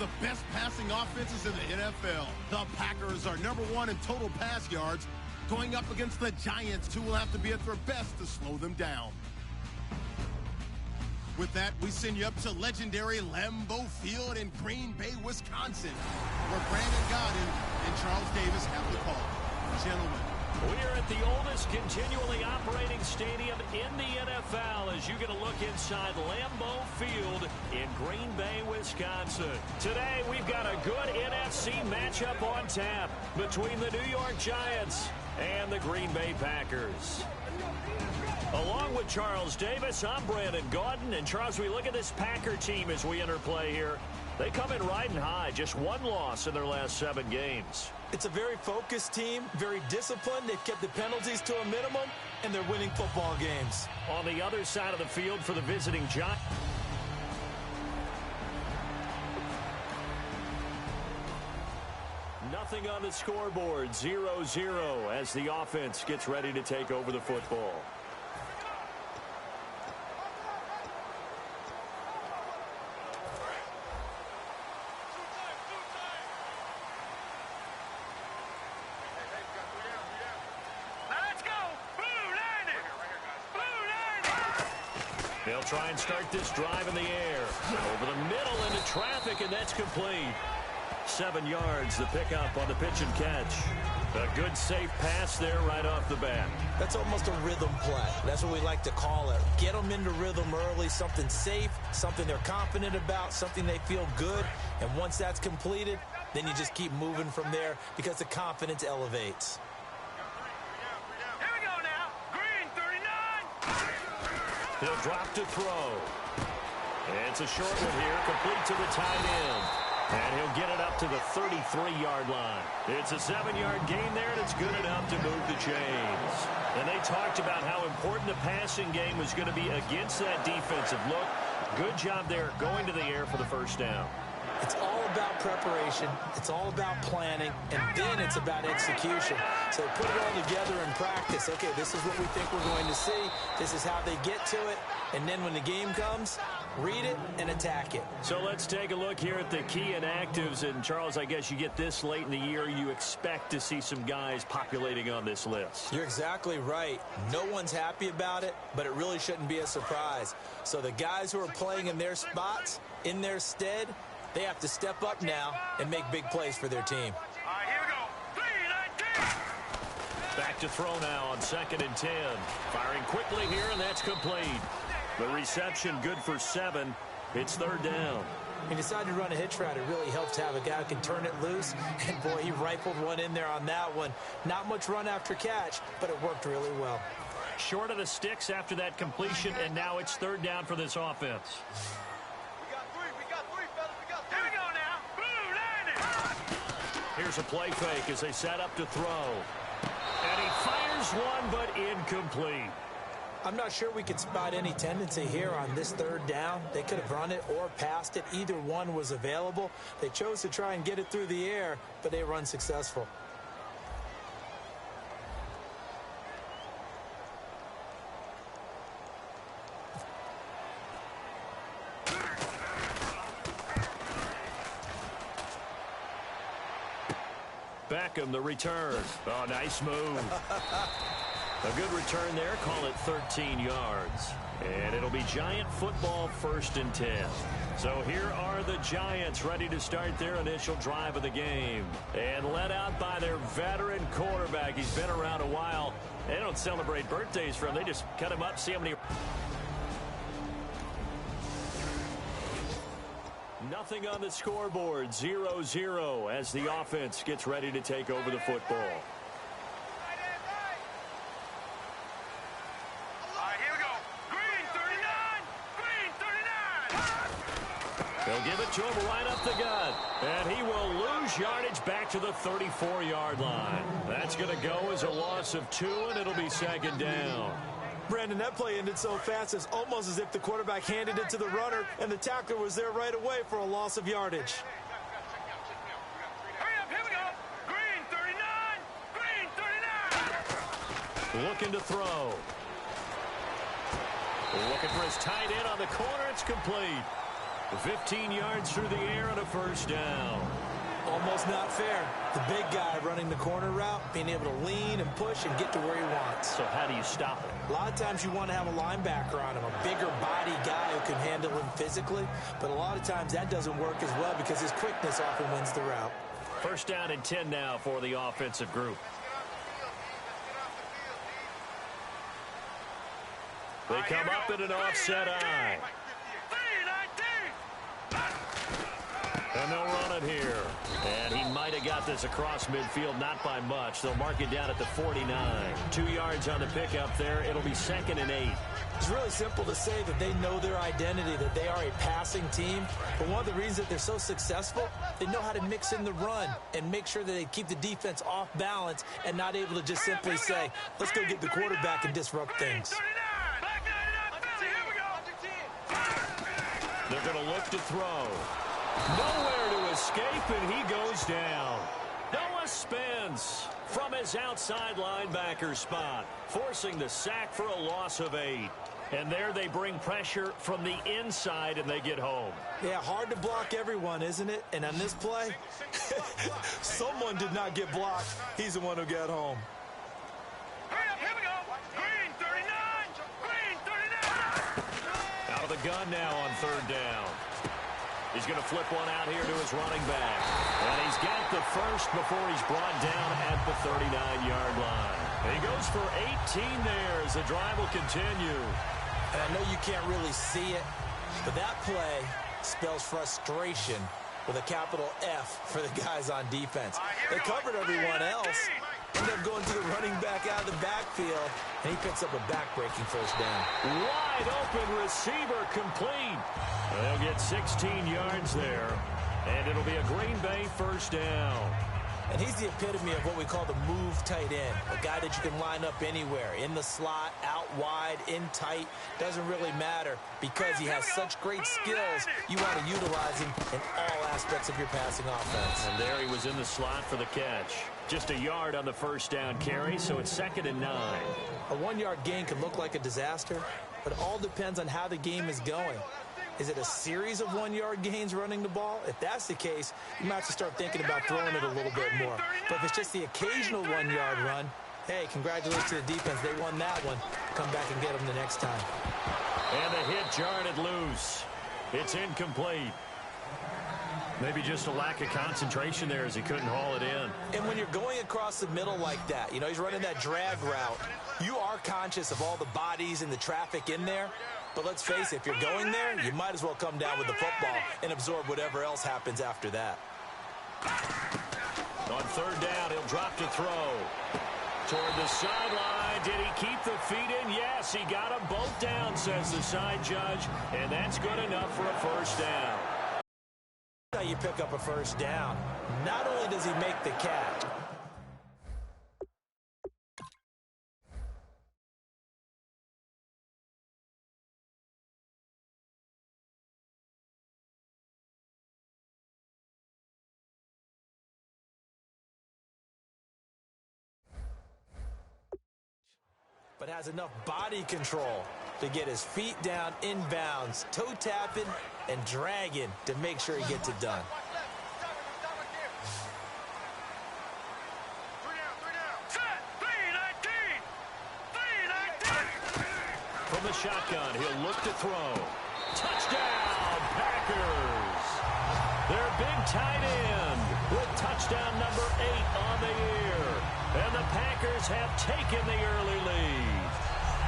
the best passing offenses in the NFL. The Packers are #1 in total pass yards, going up against the Giants, who will have to be at their best to slow them down. With that, we send you up to legendary Lambeau Field in Green Bay, Wisconsin, where Brandon Gaudin and Charles Davis have the call. Gentlemen. We are at the oldest continually operating stadium in the NFL as you get a look inside Lambeau Field in Green Bay, Wisconsin. Today, we've got a good NFC matchup on tap between the New York Giants and the Green Bay Packers. Along with Charles Davis, I'm Brandon Gaudin. And Charles, we look at this Packer team as we enter play here. They come in riding high, just one loss in their last 7 games. It's a very focused team, very disciplined. They've kept the penalties to a minimum, and they're winning football games. On the other side of the field for the visiting Giants. Nothing on the scoreboard, 0-0 as the offense gets ready to take over the football. They'll try and start this drive in the air. Over the middle into traffic, and that's complete. 7 yards, the pickup on the pitch and catch. A good, safe pass there right off the bat. That's almost a rhythm play. That's what we like to call it. Get them into rhythm early, something safe, something they're confident about, something they feel good. And once that's completed, then you just keep moving from there because the confidence elevates. He'll drop to throw. And it's a short one here, complete to the tight end. And he'll get it up to the 33-yard line. It's a 7-yard gain there, and it's good enough to move the chains. And they talked about how important the passing game was going to be against that defensive look. Good job there going to the air for the first down. It's all about preparation. It's all about planning. And then it's about execution. So put it all together in practice. Okay, this is what we think we're going to see. This is how they get to it. And then when the game comes, read it and attack it. So let's take a look here at the key inactives. And, Charles, I guess you get this late in the year, you expect to see some guys populating on this list. You're exactly right. No one's happy about it, but it really shouldn't be a surprise. So the guys who are playing in their spots, in their stead, they have to step up now and make big plays for their team. All right, here we go. 3-19. Back to throw now on 2nd and 10. Firing quickly here, and that's complete. The reception good for 7. It's 3rd down. He decided to run a hitch route. It really helps to have a guy who can turn it loose. And, boy, he rifled one in there on that one. Not much run after catch, but it worked really well. Short of the sticks after that completion, and now it's 3rd down for this offense. Here's a play fake as they set up to throw. And he fires one, but incomplete. I'm not sure we could spot any tendency here on this 3rd down. They could have run it or passed it. Either one was available. They chose to try and get it through the air, but they were unsuccessful. Beckham, the return. Oh, nice move. A good return there. Call it 13 yards. And it'll be Giant football, 1st and 10. So here are the Giants ready to start their initial drive of the game. And led out by their veteran quarterback. He's been around a while. They don't celebrate birthdays for him. They just cut him up, see how many... Nothing on the scoreboard, 0-0 as the offense gets ready to take over the football. All right, here we go. Green 39. They'll give it to him right up the gut. And he will lose yardage back to the 34-yard line. That's going to go as a loss of 2, and it'll be 2nd down. Brandon, that play ended so fast, it's almost as if the quarterback handed it to the runner, and the tackler was there right away for a loss of yardage. Hurry up, here we go. Green 39. Green 39. Looking to throw. Looking for his tight end on the corner. It's complete. 15 yards through the air and a first down. Almost not fair. The big guy running the corner route, being able to lean and push and get to where he wants. So how do you stop it? A lot of times you want to have a linebacker on him, a bigger body guy who can handle him physically. But a lot of times that doesn't work as well because his quickness often wins the route. First down and 10 now for the offensive group. They come up in an offset eye. And they'll run it here. And he might have got this across midfield, not by much. They'll mark it down at the 49. 2 yards on the pickup there. It'll be 2nd and 8. It's really simple to say that they know their identity, that they are a passing team. But one of the reasons that they're so successful, they know how to mix in the run and make sure that they keep the defense off balance and not able to just simply say, let's go get the quarterback and disrupt things. They're going to look to throw. Nowhere to escape, and he goes down. Noah Spence from his outside linebacker spot, forcing the sack for a loss of 8. And there they bring pressure from the inside, and they get home. Yeah, hard to block everyone, isn't it? And on this play, someone did not get blocked. He's the one who got home. Here we go. Green 39. Green 39. Out of the gun now on 3rd down. He's going to flip one out here to his running back. And he's got the first before he's brought down at the 39-yard line. And he goes for 18 there as the drive will continue. And I know you can't really see it, but that play spells frustration with a capital F for the guys on defense. They covered everyone else, end up going to the running back out of the backfield, and he picks up a back-breaking first down. Wide open receiver complete. They'll get 16 yards there, and it'll be a Green Bay first down. And he's the epitome of what we call the move tight end, a guy that you can line up anywhere, in the slot, out wide, in tight, doesn't really matter because he has such great skills. You want to utilize him in all aspects of your passing offense. And there he was in the slot for the catch. Just a yard on the first down carry, so it's 2nd and 9. A 1-yard gain can look like a disaster, but it all depends on how the game is going. Is it a series of 1-yard gains running the ball? If that's the case, you might have to start thinking about throwing it a little bit more. But if it's just the occasional 1-yard run, hey, congratulations to the defense. They won that one. Come back and get them the next time. And the hit jarred it loose. It's incomplete. Maybe just a lack of concentration there as he couldn't haul it in. And when you're going across the middle like that, you know, he's running that drag route, you are conscious of all the bodies and the traffic in there. But let's face it, if you're going there, you might as well come down with the football and absorb whatever else happens after that. On 3rd down, he'll drop to throw. Toward the sideline. Did he keep the feet in? Yes, he got them both down, says the side judge. And that's good enough for a first down. How you pick up a first down. Not only does he make the catch, but has enough body control to get his feet down inbounds, toe tapping and dragging to make sure he gets it done. From the shotgun, he'll look to throw. Touchdown, Packers! Their big tight end with touchdown number 8 on the year. And the Packers have taken the early lead.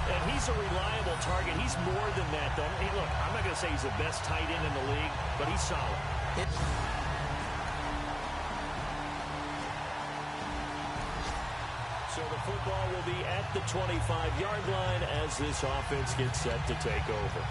And he's a reliable target. He's more than that, though. Hey, look, I'm not going to say he's the best tight end in the league, but he's solid. So the football will be at the 25-yard line as this offense gets set to take over.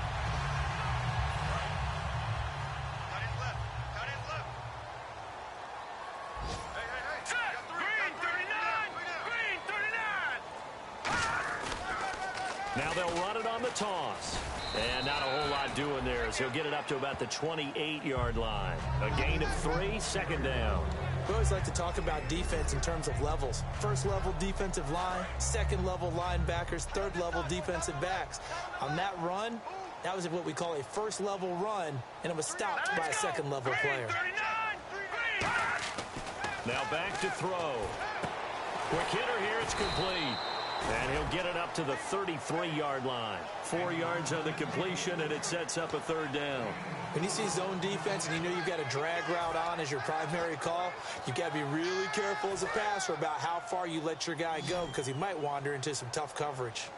Now they'll run it on the toss. And not a whole lot doing there as he'll get it up to about the 28-yard line. A gain of 3, 2nd down. We always like to talk about defense in terms of levels. First level defensive line, second level linebackers, third level defensive backs. On that run, That was what we call a first-level run, and it was stopped by a second-level player. Now back to throw. Quick hitter here, it's complete. And he'll get it up to the 33-yard line. 4 yards on the completion, and it sets up a third down. When you see zone defense and you know you've got a drag route on as your primary call, you've got to be really careful as a passer about how far you let your guy go because he might wander into some tough coverage.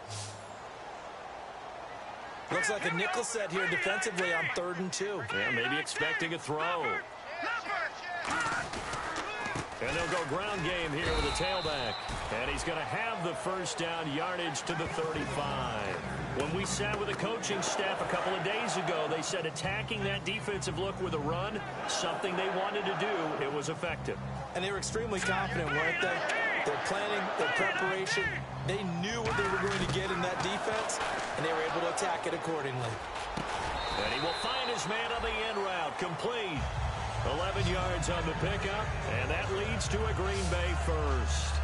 Looks like a nickel set here defensively on 3rd and 2. Yeah, maybe expecting a throw. And they'll go ground game here with a tailback. And he's going to have the first down, yardage to the 35. When we sat with the coaching staff a couple of days ago, they said attacking that defensive look with a run, something they wanted to do, it was effective. And they were extremely confident, weren't they? Their planning, their preparation, they knew what they were going to get in that defense, and they were able to attack it accordingly. And he will find his man on the end route, complete. 11 yards on the pickup, and that leads to a Green Bay first.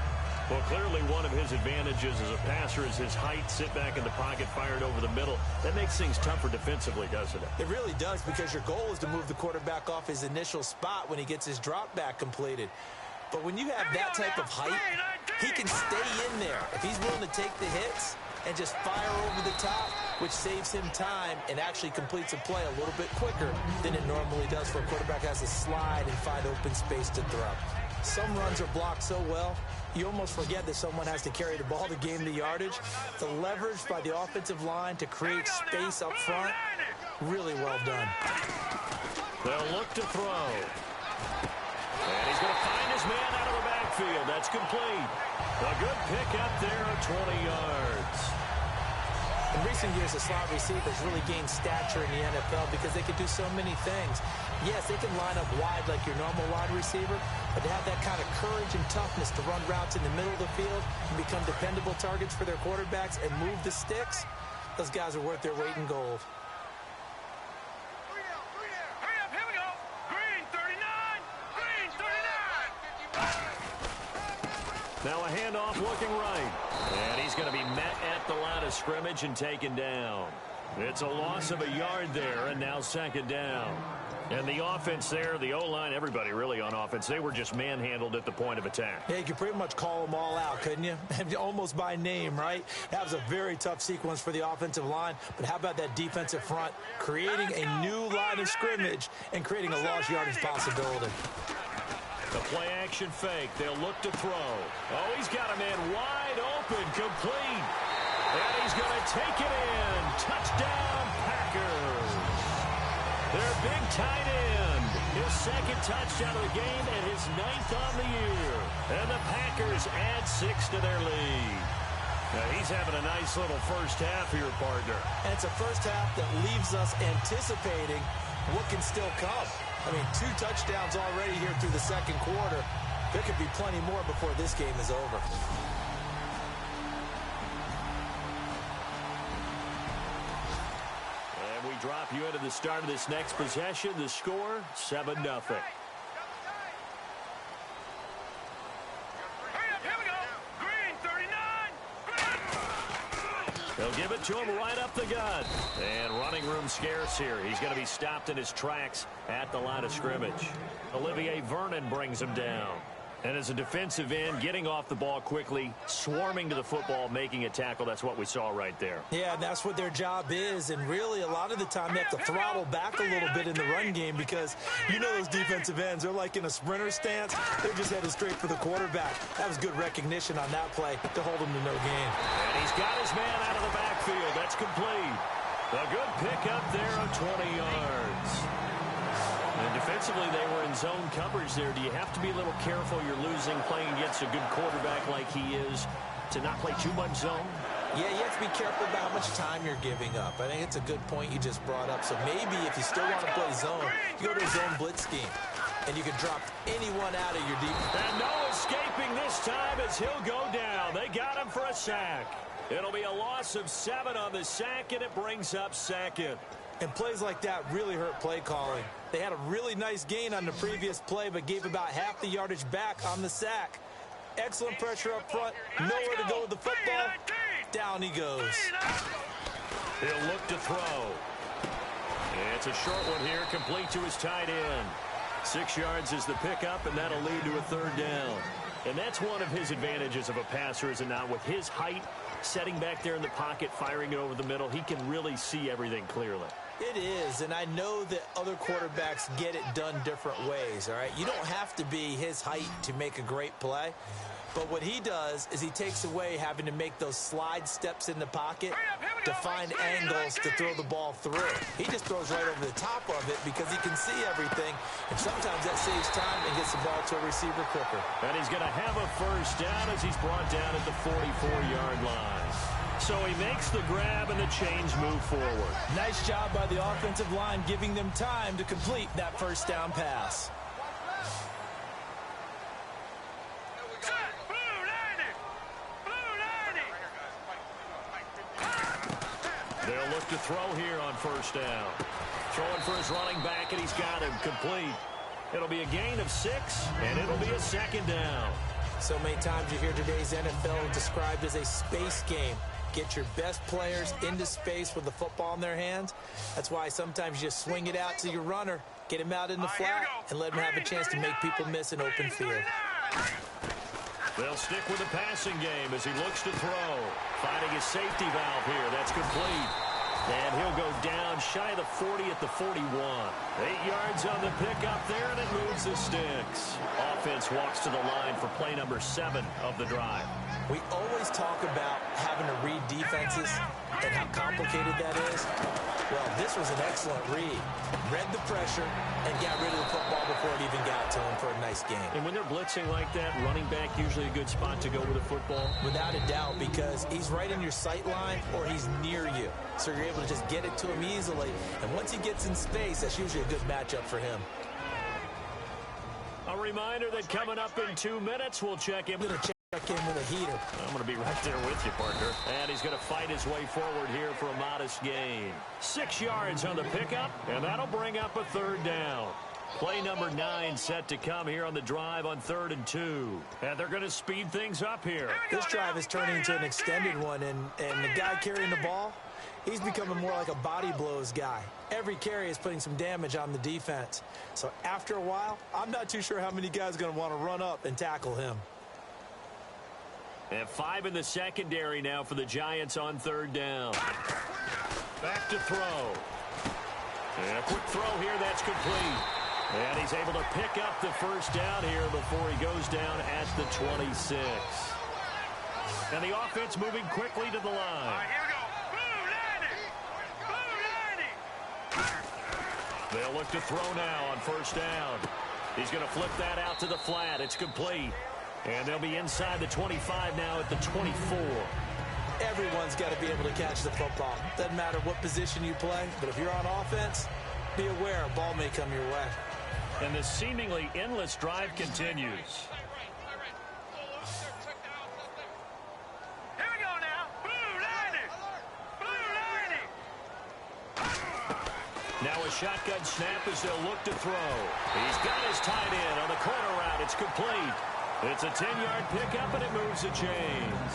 Well, clearly one of his advantages as a passer is his height, sit back in the pocket, fired over the middle. That makes things tougher defensively, doesn't it? It really does, because your goal is to move the quarterback off his initial spot when he gets his drop back completed. But when you have that type of height, he can stay in there. If he's willing to take the hits and just fire over the top, which saves him time and actually completes a play a little bit quicker than it normally does for a quarterback has to slide and find open space to throw. Some runs are blocked so well, you almost forget that someone has to carry the ball to gain the yardage. The leverage by the offensive line to create space up front, really well done. They'll look to throw. And he's going to find his man out of the backfield. That's complete. A good pick up there of 20 yards. In recent years, the slot receivers really gained stature in the NFL because they can do so many things. Yes, they can line up wide like your normal wide receiver, but to have that kind of courage and toughness to run routes in the middle of the field and become dependable targets for their quarterbacks and move the sticks, those guys are worth their weight in gold. Hurry up, here we go. Green 39, green 39. Now a handoff looking right. And he's going to be met at the line of scrimmage and taken down. It's a loss of a yard there, and now second down. And the offense there, the O-line, everybody really on offense, they were just manhandled at the point of attack. Yeah, you could pretty much call them all out, couldn't you? Almost by name, right? That was a very tough sequence for the offensive line. But how about that defensive front creating a new line of scrimmage and creating a lost yardage possibility? The play-action fake. They'll look to throw. Oh, he's got a man wide open, complete. And he's going to take it in. Touchdown, Packers. Their big tight end. His second touchdown of the game and his 9th on the year. And the Packers add 6 to their lead. Now, he's having a nice little first half here, partner. And it's a first half that leaves us anticipating what can still come. I mean, 2 touchdowns already here through the second quarter. There could be plenty more before this game is over. And we drop you into the start of this next possession. The score, 7-0. Hurry up, here we go. Green 39, green. They'll give it to him right up the gut. And running room scarce here. He's going to be stopped in his tracks at the line of scrimmage. Olivier Vernon brings him down. And as a defensive end, getting off the ball quickly, swarming to the football, making a tackle, that's what we saw right there. Yeah, and that's what their job is. And really, a lot of the time, they have to throttle back a little bit in the run game because you know those defensive ends, they're like in a sprinter stance. They're just headed straight for the quarterback. That was good recognition on that play to hold him to no gain. And he's got his man out of the backfield. That's complete. A good pickup there of 20 yards. And defensively, they were in zone coverage there. Do you have to be a little careful? You're losing, playing against a good quarterback like he is, to not play too much zone? Yeah, you have to be careful about how much time you're giving up. I think it's a good point you just brought up. So maybe if you still want to play zone, you go to a zone blitz scheme, and you can drop anyone out of your defense. And no escaping this time as he'll go down. They got him for a sack. It'll be a loss of 7 on the sack, and it brings up second. And plays like that really hurt play calling. They had a really nice gain on the previous play, but gave about half the yardage back on the sack. Excellent pressure up front. Nowhere to go with the football. Down he goes. He'll look to throw. It's a short one here, complete to his tight end. 6 yards is the pickup, and that'll lead to a third down. And that's one of his advantages of a passer, is it not? With his height, setting back there in the pocket, firing it over the middle, he can really see everything clearly. It is, and I know that other quarterbacks get it done different ways, all right? You don't have to be his height to make a great play. But what he does is he takes away having to make those slide steps in the pocket to find angles to throw the ball through. He just throws right over the top of it because he can see everything, and sometimes that saves time and gets the ball to a receiver quicker. And he's going to have a first down as he's brought down at the 44-yard line. So he makes the grab and the chains move forward. Nice job by the offensive line giving them time to complete that first down pass. They'll look to throw here on first down. Throwing for his running back, and he's got him complete. It'll be a gain of 6, and it'll be a second down. So many times you hear today's NFL described as a space game. Get your best players into space with the football in their hands. That's why sometimes you just swing it out to your runner, get him out in the flat, and let him have a chance to make people miss an open field. They'll stick with the passing game as he looks to throw. Finding his safety valve here. That's complete. And he'll go down shy of the 40 at the 41. 8 yards on the pickup there, and it moves the sticks. Offense walks to the line for play number 7 of the drive. We always talk about having to read defenses and how complicated that is. Well, this was an excellent read. Read the pressure and got rid of the football before it even got to him for a nice game. And when they're blitzing like that, running back usually a good spot to go with a football? Without a doubt, because he's right in your sight line or he's near you. So you're able to just get it to him easily. And once he gets in space, that's usually a good matchup for him. A reminder that coming up in 2 minutes, we'll check in. Check in with a heater. I'm going to be right there with you, partner. And he's going to fight his way forward here for a modest gain. 6 yards on the pickup, and that'll bring up a third down. Play number 9 set to come here on the drive on 3rd and 2. And they're going to speed things up here. This drive is turning into an extended one, and the guy carrying the ball, he's becoming more like a body blows guy. Every carry is putting some damage on the defense. So after a while, I'm not too sure how many guys are going to want to run up and tackle him. And 5 in the secondary now for the Giants on 3rd down. Back to throw. And a quick throw here, that's complete. And he's able to pick up the first down here before he goes down at the 26. And the offense moving quickly to the line. All right, here we go. Blue 90. Blue 90. They'll look to throw now on first down. He's going to flip that out to the flat. It's complete. And they'll be inside the 25 now at the 24. Everyone's got to be able to catch the football. Doesn't matter what position you play, but if you're on offense, be aware a ball may come your way. And this seemingly endless drive continues. Here we go now. Blue 90. Blue 90. Now a shotgun snap as they'll look to throw. He's got his tight end on the corner route. It's complete. It's a 10-yard pickup, and it moves the chains.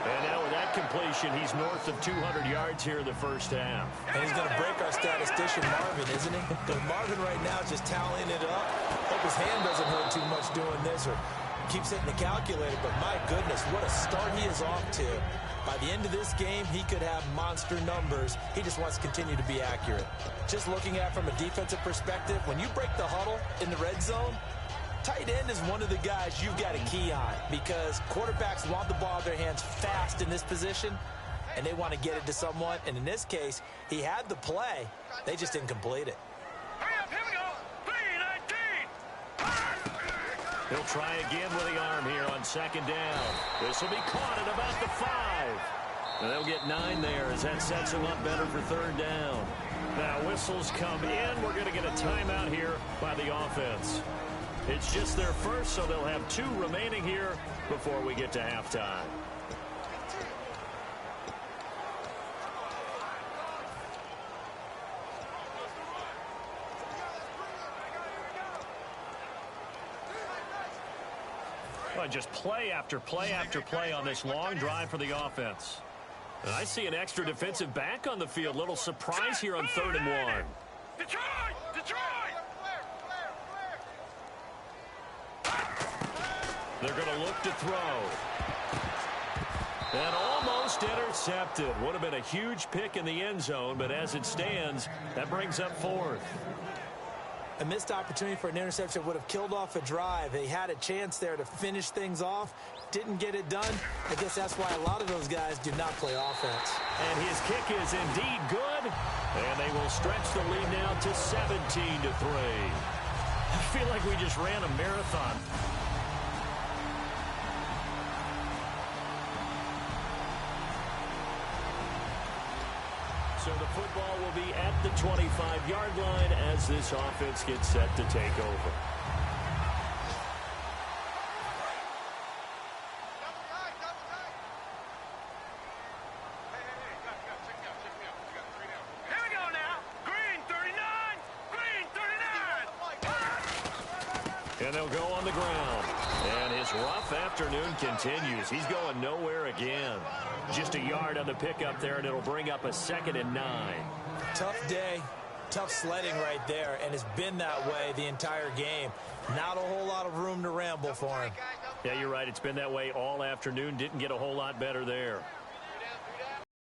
And now with that completion, he's north of 200 yards here in the first half. And he's going to break our statistician, Marvin, isn't he? Because Marvin right now is just tallying it up. Hope his hand doesn't hurt too much doing this or keeps hitting the calculator. But my goodness, what a start he is off to. By the end of this game, he could have monster numbers. He just wants to continue to be accurate. Just looking at it from a defensive perspective, when you break the huddle in the red zone, tight end is one of the guys you've got a key on because quarterbacks want the ball in their hands fast in this position, and they want to get it to someone. And in this case, he had the play. They just didn't complete it. Hurry up, here we go. G13. He'll try again with the arm here on second down. This will be caught at about the 5. And they'll get 9 there as that sets him up better for third down. Now whistles come in. We're going to get a timeout here by the offense. It's just their first, so they'll have 2 remaining here before we get to halftime. Well, just play after play after play on this long drive for the offense. And I see an extra defensive back on the field. Little surprise here on 3rd and 1. Detroit! Detroit! They're going to look to throw. And almost intercepted. Would have been a huge pick in the end zone, but as it stands, that brings up fourth. A missed opportunity for an interception would have killed off a drive. They had a chance there to finish things off. Didn't get it done. I guess that's why a lot of those guys do not play offense. And his kick is indeed good. And they will stretch the lead now to 17-3. I feel like we just ran a marathon. So the football will be at the 25-yard line as this offense gets set to take over. Here we go now. Green 39. Green 39. And they'll go on the ground. And his rough afternoon continues. He's going nowhere again. Just a yard on the pickup there, and it'll bring up a 2nd and 9. Tough day, tough sledding right there, and it's been that way the entire game. Not a whole lot of room to ramble for him. Yeah, you're right. It's been that way all afternoon. Didn't get a whole lot better there.